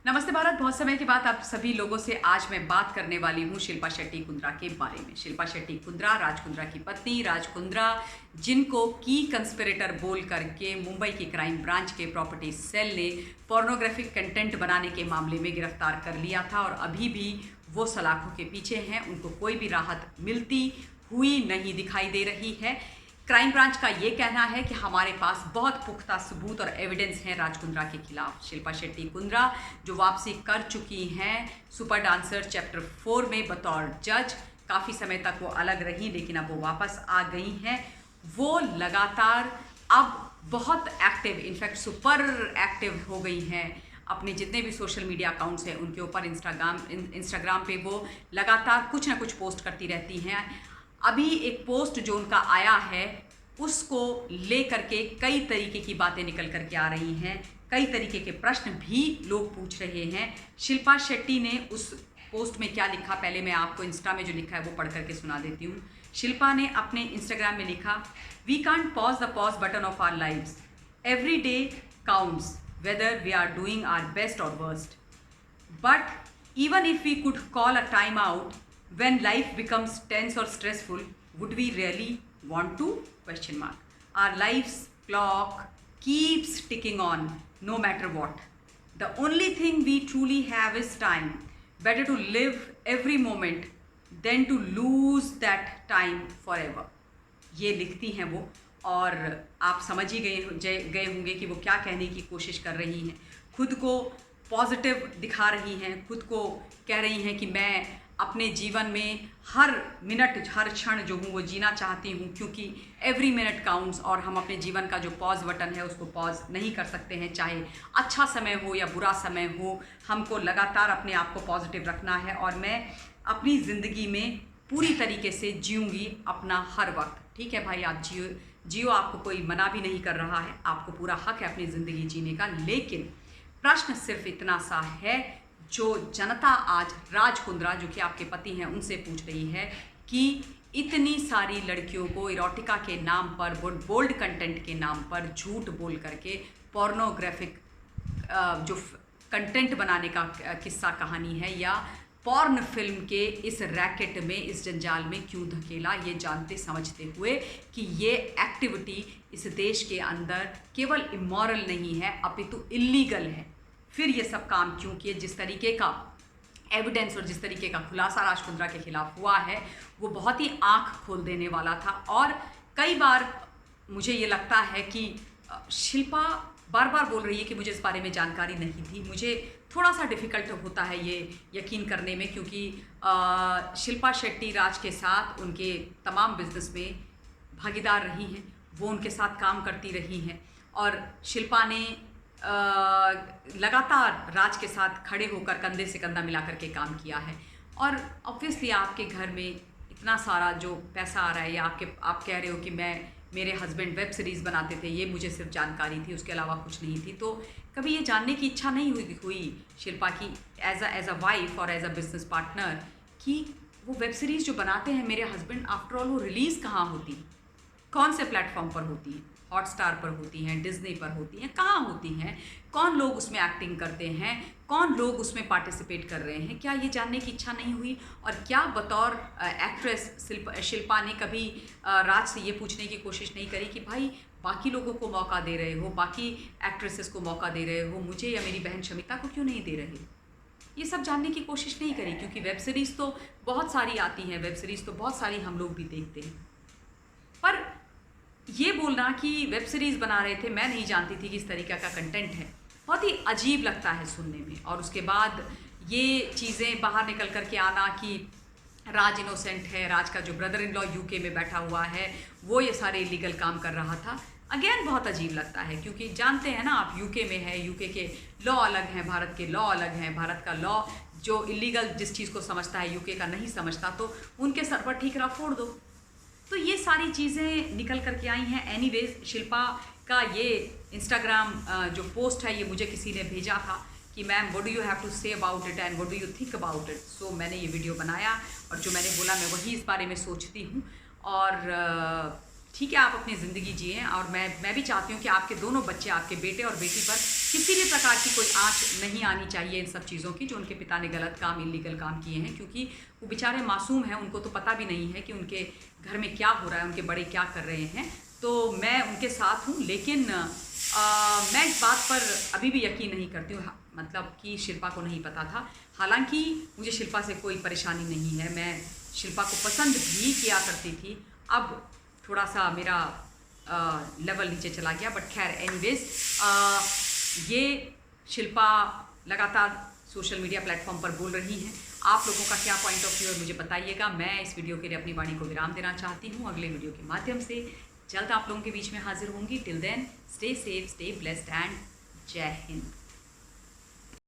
नमस्ते भारत। बहुत समय के बाद आप सभी लोगों से आज मैं बात करने वाली हूँ शिल्पा शेट्टी कुंद्रा के बारे में। शिल्पा शेट्टी कुंद्रा, राज कुंद्रा की पत्नी राज कुंद्रा, जिनको की कंस्पिरेटर बोल करके मुंबई की क्राइम ब्रांच के प्रॉपर्टी सेल ने पोर्नोग्राफिक कंटेंट बनाने के मामले में गिरफ्तार कर लिया था और अभी भी वो सलाखों के पीछे हैं। उनको कोई भी राहत मिलती हुई नहीं दिखाई दे रही है। क्राइम ब्रांच का ये कहना है कि हमारे पास बहुत पुख्ता सबूत और एविडेंस हैं राज कुंद्रा के खिलाफ। शिल्पा शेट्टी कुंद्रा जो वापसी कर चुकी हैं सुपर डांसर चैप्टर 4 में बतौर जज, काफ़ी समय तक वो अलग रही लेकिन अब वो वापस आ गई हैं। वो लगातार अब बहुत एक्टिव, इनफैक्ट सुपर एक्टिव हो गई हैं। अपने जितने भी सोशल मीडिया अकाउंट्स हैं उनके ऊपर इंस्टाग्राम पे वो लगातार कुछ ना कुछ पोस्ट करती रहती हैं। अभी एक पोस्ट जो उनका आया है उसको ले करके कई तरीके की बातें निकल करके आ रही हैं, कई तरीके के प्रश्न भी लोग पूछ रहे हैं। शिल्पा शेट्टी ने उस पोस्ट में क्या लिखा, पहले मैं आपको इंस्टा में जो लिखा है वो पढ़ करके सुना देती हूँ। शिल्पा ने अपने इंस्टाग्राम में लिखा, we can't pause the pause button of our lives, every day counts whether we are doing our best और worst, but even if we could call a time out when life becomes tense or stressful, would we really want to? Question mark. Our life's clock keeps ticking on no matter what. The only thing we truly have is time. Better to live every moment than to lose that time forever. ये लिखती हैं वो, और आप समझ ही गए होंगे कि वो क्या कहने की कोशिश कर रही हैं। खुद को पॉजिटिव दिखा रही हैं, खुद को कह रही हैं कि मैं अपने जीवन में हर मिनट हर क्षण जो हूँ वो जीना चाहती हूँ, क्योंकि एवरी मिनट काउंट्स और हम अपने जीवन का जो पॉज बटन है उसको पॉज नहीं कर सकते हैं। चाहे अच्छा समय हो या बुरा समय हो, हमको लगातार अपने आप को पॉजिटिव रखना है और मैं अपनी ज़िंदगी में पूरी तरीके से जीऊँगी अपना हर वक्त। ठीक है भाई, आप जियो, आपको कोई मना भी नहीं कर रहा है, आपको पूरा हक है अपनी ज़िंदगी जीने का। लेकिन प्रश्न सिर्फ इतना सा है जो जनता आज राज कुंद्रा जो कि आपके पति हैं उनसे पूछ रही है कि इतनी सारी लड़कियों को इरोटिका के नाम पर, बोल्ड कंटेंट के नाम पर झूठ बोल करके पोर्नोग्राफिक जो कंटेंट बनाने का किस्सा कहानी है या पॉर्न फिल्म के इस रैकेट में, इस जंजाल में क्यों धकेला, ये जानते समझते हुए कि ये एक्टिविटी इस देश के अंदर केवल इमोरल नहीं है अपितु इलीगल है। फिर ये सब काम क्यों किए? जिस तरीके का एविडेंस और जिस तरीके का खुलासा राज कुंद्रा के खिलाफ हुआ है वो बहुत ही आंख खोल देने वाला था। और कई बार मुझे ये लगता है कि शिल्पा बार बार बोल रही है कि मुझे इस बारे में जानकारी नहीं थी। मुझे थोड़ा सा डिफ़िकल्ट होता है ये यकीन करने में, क्योंकि शिल्पा शेट्टी राज के साथ उनके तमाम बिजनेस में भागीदार रही हैं, वो उनके साथ काम करती रही हैं और शिल्पा ने लगातार राज के साथ खड़े होकर कंधे से कंधा मिलाकर के काम किया है। और ऑब्वियसली आपके घर में इतना सारा जो पैसा आ रहा है या आप कह रहे हो कि मेरे हस्बैंड वेब सीरीज़ बनाते थे, ये मुझे सिर्फ जानकारी थी, उसके अलावा कुछ नहीं थी। तो कभी ये जानने की इच्छा नहीं हुई शिल्पा की एज अ वाइफ और एज अ बिजनेस पार्टनर कि वो वेब सीरीज़ जो बनाते हैं मेरे हस्बैंड, आफ्टर ऑल वो रिलीज़ कहाँ होती, कौन से प्लेटफॉर्म पर होती है? हॉटस्टार पर होती हैं, डिज्नी पर होती हैं, कहाँ होती हैं, कौन लोग उसमें एक्टिंग करते हैं, कौन लोग उसमें पार्टिसिपेट कर रहे हैं? क्या ये जानने की इच्छा नहीं हुई? और क्या बतौर एक्ट्रेस शिल्पा ने कभी राज से ये पूछने की कोशिश नहीं करी कि भाई बाकी लोगों को मौका दे रहे हो, बाकी एक्ट्रेसेस को मौका दे रहे हो, मुझे या मेरी बहन शमिता को क्यों नहीं दे रहे? ये सब जानने की कोशिश नहीं करी, क्योंकि वेब सीरीज़ तो बहुत सारी आती हैं, वेब सीरीज़ तो बहुत सारी हम लोग भी देखते हैं। पर ये बोलना कि वेब सीरीज़ बना रहे थे, मैं नहीं जानती थी कि इस तरीक़ा का कंटेंट है, बहुत ही अजीब लगता है सुनने में। और उसके बाद ये चीज़ें बाहर निकल कर के आना कि राज इनोसेंट है, राज का जो ब्रदर इन लॉ यूके में बैठा हुआ है वो ये सारे इलीगल काम कर रहा था, अगेन बहुत अजीब लगता है। क्योंकि जानते हैं ना आप, यूके में है, यूके के लॉ अलग हैं, भारत के लॉ अलग हैं। भारत का लॉ जो इलीगल जिस चीज़ को समझता है यूके का नहीं समझता, तो उनके सर पर ठीकरा फोड़ दो। तो ये सारी चीज़ें निकल करके आई हैं। एनीवेज, शिल्पा का ये इंस्टाग्राम जो पोस्ट है ये मुझे किसी ने भेजा था कि ma'am what do you have to say about it and what do you think about it. So मैंने ये वीडियो बनाया और जो मैंने बोला मैं वही इस बारे में सोचती हूँ। और ठीक है, आप अपनी ज़िंदगी जिए और मैं भी चाहती हूँ कि आपके दोनों बच्चे, आपके बेटे और बेटी पर किसी भी प्रकार की कोई आँच नहीं आनी चाहिए इन सब चीज़ों की जो उनके पिता ने गलत काम, इल्लीगल काम किए हैं, क्योंकि वो बेचारे मासूम हैं, उनको तो पता भी नहीं है कि उनके घर में क्या हो रहा है, उनके बड़े क्या कर रहे हैं। तो मैं उनके साथ हूँ, लेकिन मैं इस बात पर अभी भी यकीन नहीं करती हूँ, मतलब कि शिल्पा को नहीं पता था। हालांकि मुझे शिल्पा से कोई परेशानी नहीं है, मैं शिल्पा को पसंद भी किया करती थी। अब थोड़ा सा मेरा लेवल नीचे चला गया, बट खैर एनीवेज, ये शिल्पा लगातार सोशल मीडिया प्लेटफॉर्म पर बोल रही हैं। आप लोगों का क्या पॉइंट ऑफ व्यू है मुझे बताइएगा। मैं इस वीडियो के लिए अपनी वाणी को विराम देना चाहती हूँ। अगले वीडियो के माध्यम से जल्द आप लोगों के बीच में हाजिर होंगी। Till then stay safe, stay blessed and जय हिंद।